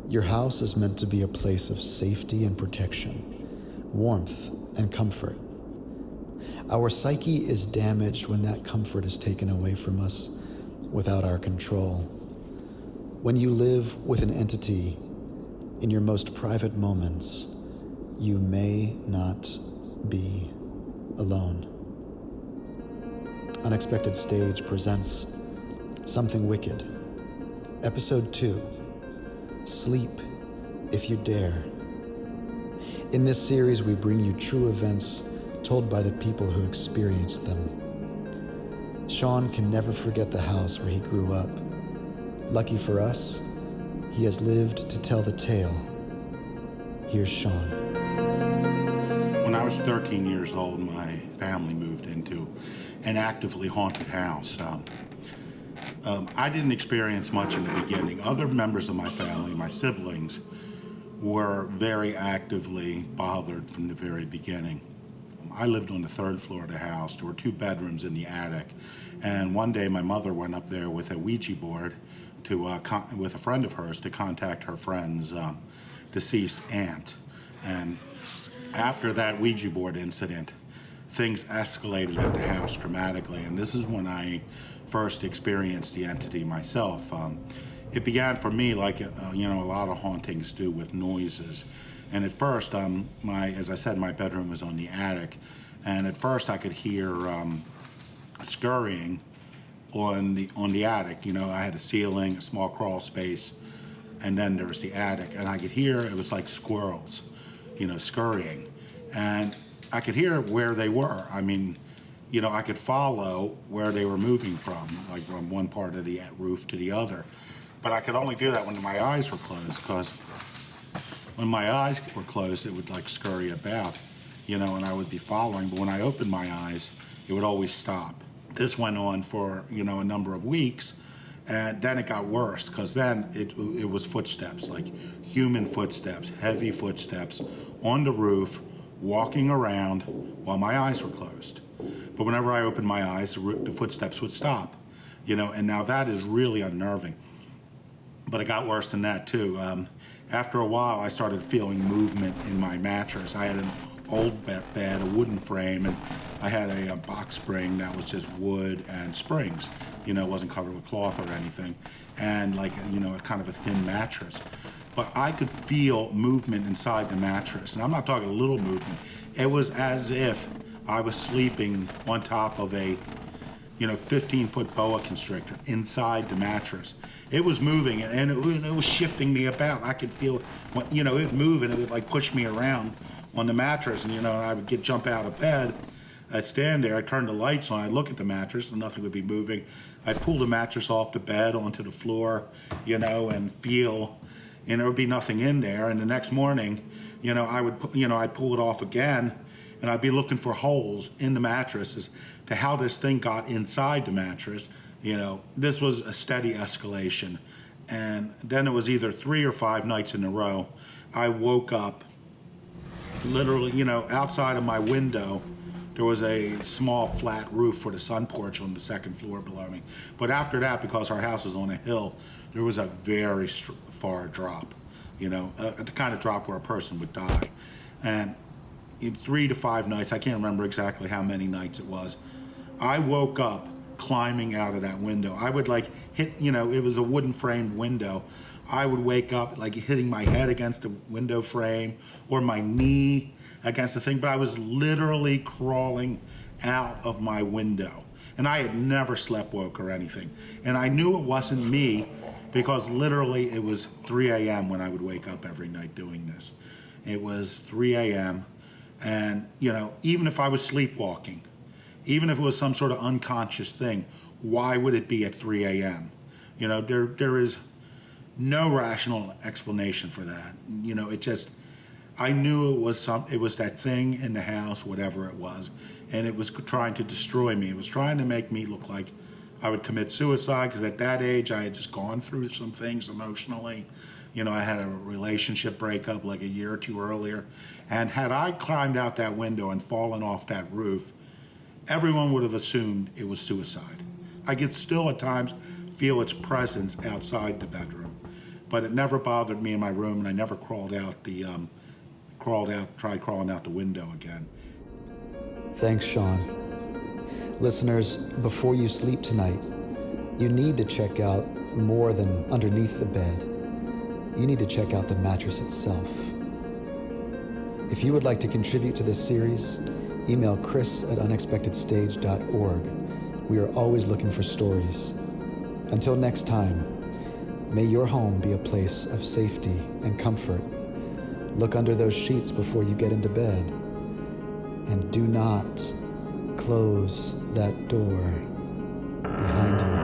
Your house is meant to be a place of safety and protection, warmth and comfort. Our psyche is damaged when that comfort is taken away from us without our control. When you live with an entity in your most private moments, you may not be alone. Unexpected Stage presents Something Wicked, Episode 2, Sleep If You Dare. In this series, we bring you true events told by the people who experienced them. Sean can never forget the house where he grew up. Lucky for us, he has lived to tell the tale. Here's Sean. When I was 13 years old, my family moved into an actively haunted house. I didn't experience much in the beginning. Other members of my family, my siblings, were very actively bothered from the very beginning. I lived on the third floor of the house. There were 2 bedrooms in the attic. And one day my mother went up there with a Ouija board with a friend of hers to contact her friend's deceased aunt. And after that Ouija board incident, things escalated at the house dramatically. And this is when I first experienced the entity myself. It began for me like a lot of hauntings do, with noises. And at first, as I said, my bedroom was on the attic, and at first I could hear scurrying on the attic. I had a ceiling, a small crawl space, and then there was the attic, and I could hear it was like squirrels, scurrying, and I could hear where they were. I could follow where they were moving from, like from one part of the roof to the other, but I could only do that when my eyes were closed, because when my eyes were closed, it would like scurry about, and I would be following. But when I opened my eyes, it would always stop. This went on for, a number of weeks. And then it got worse, because then it was footsteps, like human footsteps, heavy footsteps on the roof, walking around while my eyes were closed. But whenever I opened my eyes, the footsteps would stop, and now that is really unnerving. But it got worse than that too. After a while, I started feeling movement in my mattress. I had an old bed, a wooden frame, and I had a box spring that was just wood and springs. It wasn't covered with cloth or anything, and like, a kind of a thin mattress. But I could feel movement inside the mattress, and I'm not talking a little movement. It was as if I was sleeping on top of a 15-foot boa constrictor inside the mattress. It was moving, and it was shifting me about. I could feel, it would move, and it would like push me around on the mattress. And I would jump out of bed. I'd stand there. I'd turn the lights on. I'd look at the mattress, and nothing would be moving. I'd pull the mattress off the bed onto the floor, and feel, and there would be nothing in there. And the next morning, I'd pull it off again, and I'd be looking for holes in the mattress as to how this thing got inside the mattress. This was a steady escalation. And then it was either 3 or 5 nights in a row. I woke up literally, outside of my window. There was a small flat roof for the sun porch on the second floor below me. But after that, because our house was on a hill, there was a very far drop, the kind of drop where a person would die. And in 3 to 5 nights, I can't remember exactly how many nights it was, I woke up climbing out of that window. I would like hit, it was a wooden framed window. I would wake up like hitting my head against the window frame or my knee against the thing, but I was literally crawling out of my window. And I had never slept woke or anything. And I knew it wasn't me, because literally it was 3 a.m. when I would wake up every night doing this. It was 3 a.m. And, even if I was sleepwalking, even if it was some sort of unconscious thing, why would it be at 3 a.m.? There is no rational explanation for that. I knew it was that thing in the house, whatever it was, and it was trying to destroy me. It was trying to make me look like I would commit suicide, because at that age I had just gone through some things emotionally. I had a relationship breakup like a year or 2 earlier, and had I climbed out that window and fallen off that roof, everyone would have assumed it was suicide. I could still at times feel its presence outside the bedroom. But it never bothered me in my room, and I never tried crawling out the window again. Thanks, Sean. Listeners, before you sleep tonight, you need to check out more than underneath the bed. You need to check out the mattress itself. If you would like to contribute to this series, email chris@unexpectedstage.org. We are always looking for stories. Until next time, may your home be a place of safety and comfort. Look under those sheets before you get into bed. And do not close that door behind you.